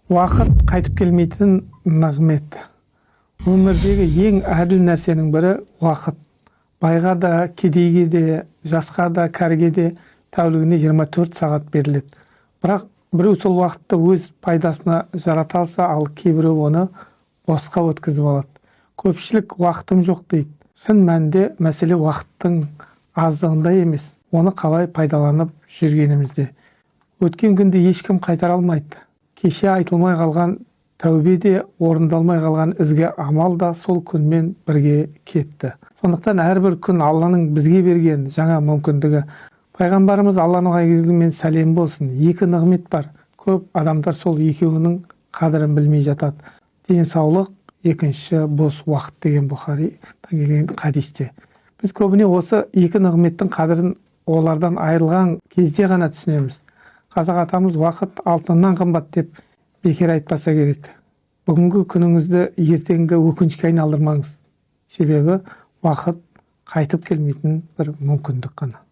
Уақыт қайтып келмейтін нығмет. Өмірдегі ең әділ нәрсенің бірі уақыт. Байға да, кедейге де, жасқа да, кәріге де тәулігіне 24 сағат беріледі. Бірақ біреу сол уақытты өз пайдасына жарата алса, ал кейбіреу оны босқа өткізіп алады. Көпшілік уақытым жоқ дейді. Шын мәнінде мәселе уақыттың аздығында емес, оны қалай пайдаланып жүргенімізде. Өткен күнді ешкім қайтара алмайды. Кеше айтылмай қалған тәубе де, орындалмай қалған ізгі амал да сол күнмен бірге кетті. Сондықтан әрбір күн Алланың бізге берген жаңа мүмкіндігі. Пайғамбарымыз Алланың айғырымен сәлем болсын. Екі нығмет бар. Көп адамдар сол екеуінің қадірін білмей жатады. Денсаулық, екінші бос уақыт деген Бұхарида келген хадисте. Біз көбіне осы екі нығметтің қадірін олардан айырылған кезде ғана түсінеміз. Қазақ атамыз уақыт алтыннан қымбат деп бекер айтпаса керек. Бүгінгі күніңізді ертеңгі өкінішке айналдырмаңыз. Себебі уақыт қайтып келмейтін бір мүмкіндік қана.